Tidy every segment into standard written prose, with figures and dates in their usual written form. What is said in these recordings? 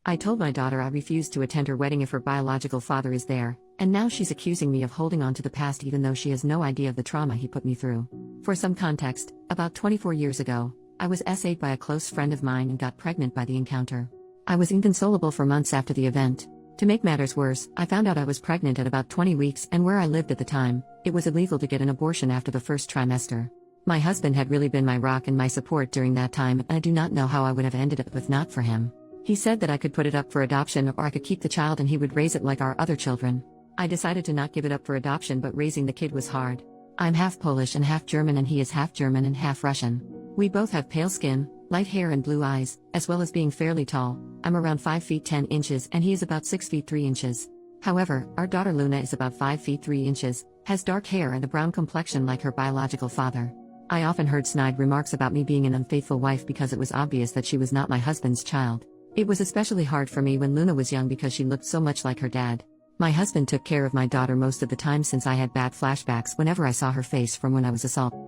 I told my daughter I refused to attend her wedding if her biological father is there, and now she's accusing me of holding on to the past even though she has no idea of the trauma he put me through. For some context, about 24 years ago, I was SA'd by a close friend of mine and got pregnant by the encounter. I was inconsolable for months after the event. To make matters worse, I found out I was pregnant at about 20 weeks, and where I lived at the time, it was illegal to get an abortion after the first trimester. My husband had really been my rock and my support during that time, and I do not know how I would have ended up if not for him. He said that I could put it up for adoption or I could keep the child and he would raise it like our other children. I decided to not give it up for adoption, but raising the kid was hard. I'm half Polish and half German, and he is half German and half Russian. We both have pale skin, light hair and blue eyes, as well as being fairly tall. I'm around 5 feet 10 inches and he is about 6 feet 3 inches. However, our daughter Luna is about 5 feet 3 inches, has dark hair and a brown complexion like her biological father. I often heard snide remarks about me being an unfaithful wife because it was obvious that she was not my husband's child. It was especially hard for me when Luna was young because she looked so much like her dad. My husband took care of my daughter most of the time since I had bad flashbacks whenever I saw her face from when I was assaulted.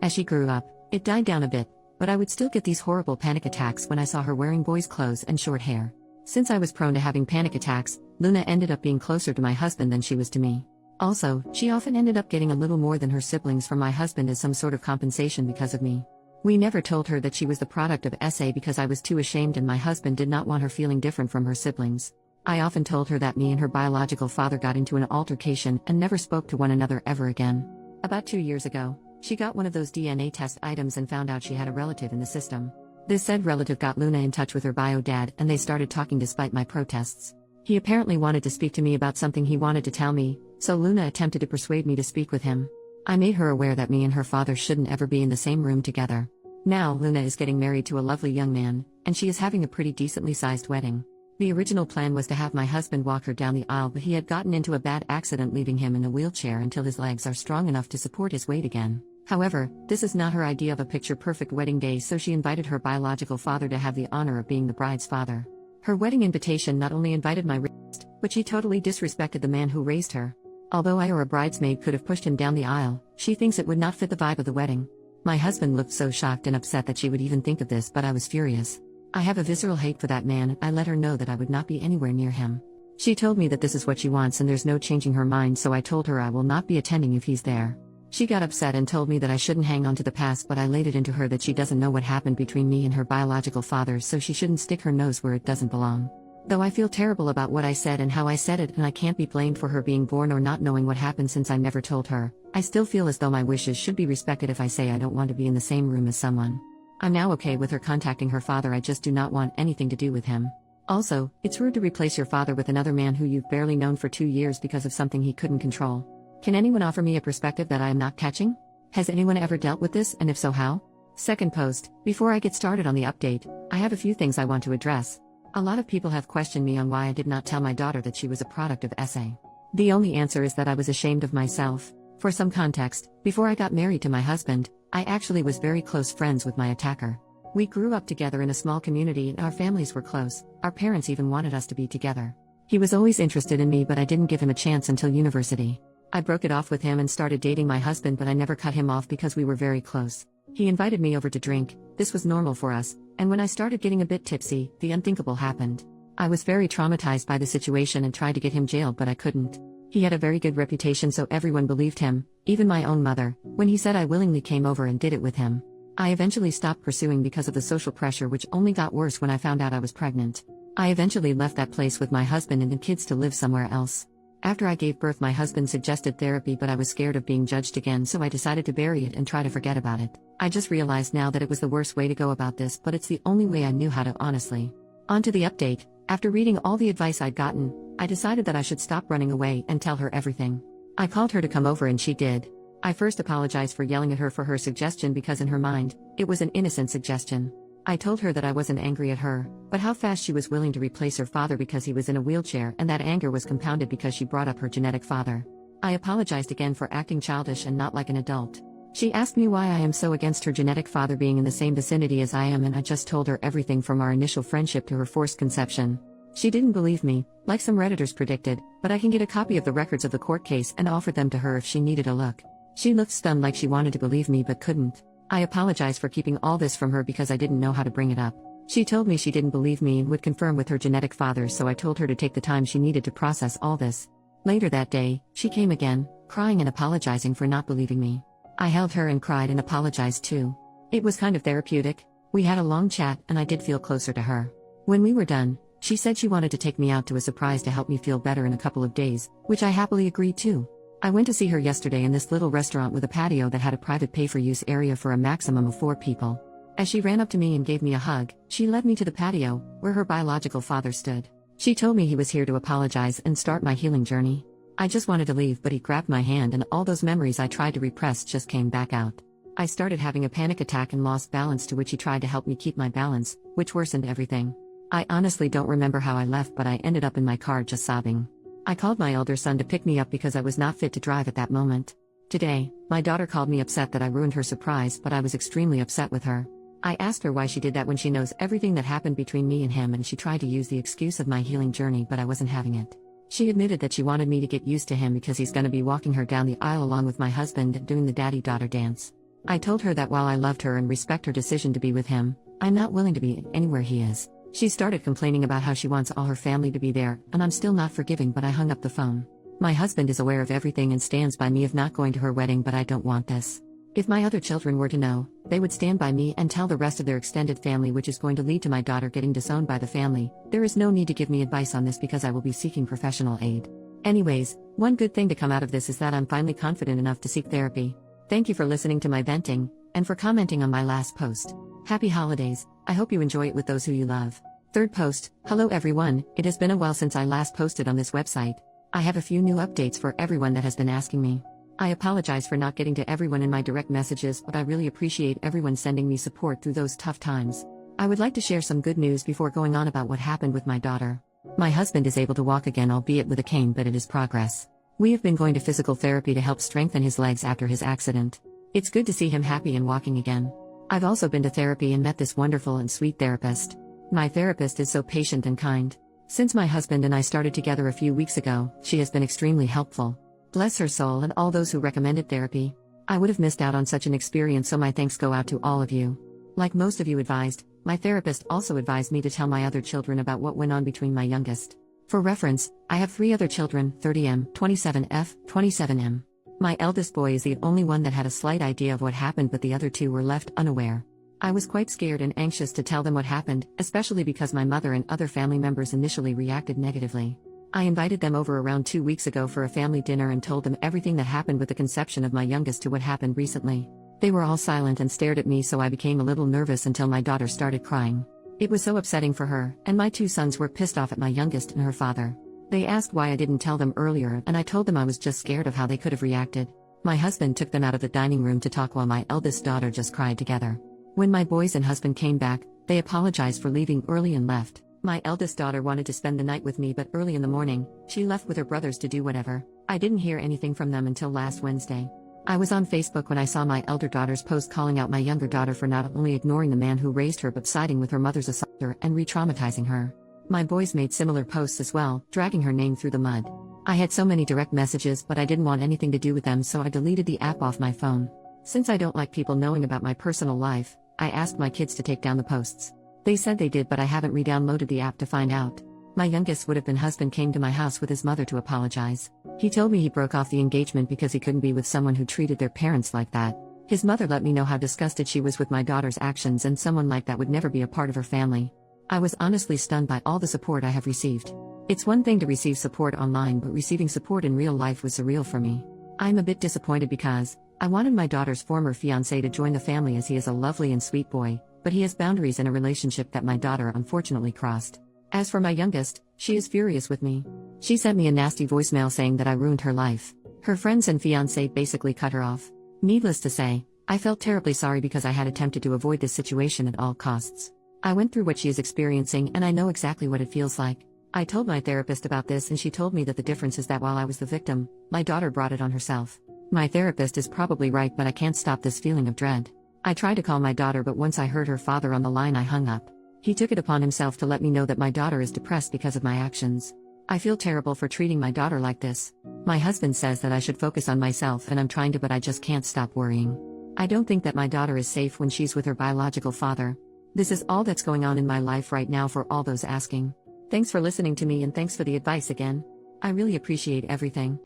As she grew up, it died down a bit, but I would still get these horrible panic attacks when I saw her wearing boys' clothes and short hair. Since I was prone to having panic attacks, Luna ended up being closer to my husband than she was to me. Also, she often ended up getting a little more than her siblings from my husband as some sort of compensation because of me. We never told her that she was the product of SA because I was too ashamed and my husband did not want her feeling different from her siblings. I often told her that me and her biological father got into an altercation and never spoke to one another ever again. About 2 years ago, she got one of those DNA test items and found out she had a relative in the system. This said relative got Luna in touch with her bio dad and they started talking despite my protests. He apparently wanted to speak to me about something he wanted to tell me, so Luna attempted to persuade me to speak with him. I made her aware that me and her father shouldn't ever be in the same room together. Now Luna is getting married to a lovely young man, and she is having a pretty decently sized wedding. The original plan was to have my husband walk her down the aisle, but he had gotten into a bad accident leaving him in a wheelchair until his legs are strong enough to support his weight again. However, this is not her idea of a picture-perfect wedding day, so she invited her biological father to have the honor of being the bride's father. Her wedding invitation not only invited my raised, but she totally disrespected the man who raised her. Although I or a bridesmaid could have pushed him down the aisle, she thinks it would not fit the vibe of the wedding. My husband looked so shocked and upset that she would even think of this, but I was furious. I have a visceral hate for that man and I let her know that I would not be anywhere near him. She told me that this is what she wants and there's no changing her mind, so I told her I will not be attending if he's there. She got upset and told me that I shouldn't hang on to the past, but I laid it into her that she doesn't know what happened between me and her biological father, so she shouldn't stick her nose where it doesn't belong. Though I feel terrible about what I said and how I said it, and I can't be blamed for her being born or not knowing what happened since I never told her, I still feel as though my wishes should be respected if I say I don't want to be in the same room as someone. I'm now okay with her contacting her father, I just do not want anything to do with him. Also, it's rude to replace your father with another man who you've barely known for 2 years because of something he couldn't control. Can anyone offer me a perspective that I am not catching? Has anyone ever dealt with this, and if so, how? Second post, before I get started on the update, I have a few things I want to address. A lot of people have questioned me on why I did not tell my daughter that she was a product of SA. The only answer is that I was ashamed of myself. For some context, before I got married to my husband, I actually was very close friends with my attacker. We grew up together in a small community and our families were close. Our parents even wanted us to be together. He was always interested in me, but I didn't give him a chance until university. I broke it off with him and started dating my husband, but I never cut him off because we were very close. He invited me over to drink. This was normal for us, and when I started getting a bit tipsy, the unthinkable happened. I was very traumatized by the situation and tried to get him jailed, but I couldn't. He had a very good reputation, so everyone believed him, even my own mother, when he said I willingly came over and did it with him. I eventually stopped pursuing because of the social pressure, which only got worse when I found out I was pregnant. I eventually left that place with my husband and the kids to live somewhere else. After I gave birth, my husband suggested therapy, but I was scared of being judged again, so I decided to bury it and try to forget about it. I just realized now that it was the worst way to go about this, but it's the only way I knew how to, honestly. On to the update. After reading all the advice I'd gotten, I decided that I should stop running away and tell her everything. I called her to come over and she did. I first apologized for yelling at her for her suggestion because in her mind, it was an innocent suggestion. I told her that I wasn't angry at her, but how fast she was willing to replace her father because he was in a wheelchair, and that anger was compounded because she brought up her genetic father. I apologized again for acting childish and not like an adult. She asked me why I am so against her genetic father being in the same vicinity as I am, and I just told her everything from our initial friendship to her forced conception. She didn't believe me, like some Redditors predicted, but I can get a copy of the records of the court case and offer them to her if she needed a look. She looked stunned, like she wanted to believe me but couldn't. I apologize for keeping all this from her because I didn't know how to bring it up. She told me she didn't believe me and would confirm with her genetic father, so I told her to take the time she needed to process all this. Later that day, she came again, crying and apologizing for not believing me. I held her and cried and apologized too. It was kind of therapeutic. We had a long chat and I did feel closer to her. When we were done, she said she wanted to take me out to a surprise to help me feel better in a couple of days, which I happily agreed to. I went to see her yesterday in this little restaurant with a patio that had a private pay-for-use area for a maximum of 4 people. As she ran up to me and gave me a hug, she led me to the patio, where her biological father stood. She told me he was here to apologize and start my healing journey. I just wanted to leave, but he grabbed my hand and all those memories I tried to repress just came back out. I started having a panic attack and lost balance, to which he tried to help me keep my balance, which worsened everything. I honestly don't remember how I left, but I ended up in my car just sobbing. I called my elder son to pick me up because I was not fit to drive at that moment. Today, my daughter called me upset that I ruined her surprise, but I was extremely upset with her. I asked her why she did that when she knows everything that happened between me and him, and she tried to use the excuse of my healing journey, but I wasn't having it. She admitted that she wanted me to get used to him because he's gonna be walking her down the aisle along with my husband and doing the daddy-daughter dance. I told her that while I loved her and respect her decision to be with him, I'm not willing to be anywhere he is. She started complaining about how she wants all her family to be there, and I'm still not forgiving, but I hung up the phone. My husband is aware of everything and stands by me of not going to her wedding, but I don't want this. If my other children were to know, they would stand by me and tell the rest of their extended family, which is going to lead to my daughter getting disowned by the family. There is no need to give me advice on this because I will be seeking professional aid. Anyways, one good thing to come out of this is that I'm finally confident enough to seek therapy. Thank you for listening to my venting, and for commenting on my last post. Happy holidays. I hope you enjoy it with those who you love. Third post. Hello everyone, it has been a while since I last posted on this website. I have a few new updates for everyone that has been asking me. I apologize for not getting to everyone in my direct messages, but I really appreciate everyone sending me support through those tough times. I would like to share some good news before going on about what happened with my daughter. My husband is able to walk again, albeit with a cane, but it is progress. We have been going to physical therapy to help strengthen his legs after his accident. It's good to see him happy and walking again. I've also been to therapy and met this wonderful and sweet therapist. My therapist is so patient and kind. Since my husband and I started together a few weeks ago, she has been extremely helpful. Bless her soul and all those who recommended therapy. I would have missed out on such an experience, so my thanks go out to all of you. Like most of you advised, my therapist also advised me to tell my other children about what went on between my youngest. For reference, I have 3 other children, 30M, 27F, 27M. My eldest boy is the only one that had a slight idea of what happened, but the other 2 were left unaware. I was quite scared and anxious to tell them what happened, especially because my mother and other family members initially reacted negatively. I invited them over around 2 weeks ago for a family dinner and told them everything that happened with the conception of my youngest to what happened recently. They were all silent and stared at me, so I became a little nervous until my daughter started crying. It was so upsetting for her, and my 2 sons were pissed off at my youngest and her father. They asked why I didn't tell them earlier, and I told them I was just scared of how they could have reacted. My husband took them out of the dining room to talk while my eldest daughter just cried together. When my boys and husband came back, they apologized for leaving early and left. My eldest daughter wanted to spend the night with me, but early in the morning, she left with her brothers to do whatever. I didn't hear anything from them until last Wednesday. I was on Facebook when I saw my elder daughter's post calling out my younger daughter for not only ignoring the man who raised her but siding with her mother's assaulter and re-traumatizing her. My boys made similar posts as well, dragging her name through the mud. I had so many direct messages, but I didn't want anything to do with them, so I deleted the app off my phone. Since I don't like people knowing about my personal life, I asked my kids to take down the posts. They said they did, but I haven't re-downloaded the app to find out. My youngest would-have-been husband came to my house with his mother to apologize. He told me he broke off the engagement because he couldn't be with someone who treated their parents like that. His mother let me know how disgusted she was with my daughter's actions, and someone like that would never be a part of her family. I was honestly stunned by all the support I have received. It's one thing to receive support online, but receiving support in real life was surreal for me. I'm a bit disappointed because I wanted my daughter's former fiancé to join the family, as he is a lovely and sweet boy, but he has boundaries in a relationship that my daughter unfortunately crossed. As for my youngest, she is furious with me. She sent me a nasty voicemail saying that I ruined her life. Her friends and fiancé basically cut her off. Needless to say, I felt terribly sorry because I had attempted to avoid this situation at all costs. I went through what she is experiencing, and I know exactly what it feels like. I told my therapist about this, and she told me that the difference is that while I was the victim, my daughter brought it on herself. My therapist is probably right, but I can't stop this feeling of dread. I tried to call my daughter, but once I heard her father on the line, I hung up. He took it upon himself to let me know that my daughter is depressed because of my actions. I feel terrible for treating my daughter like this. My husband says that I should focus on myself, and I'm trying to, but I just can't stop worrying. I don't think that my daughter is safe when she's with her biological father. This is all that's going on in my life right now for all those asking. Thanks for listening to me and thanks for the advice again. I really appreciate everything.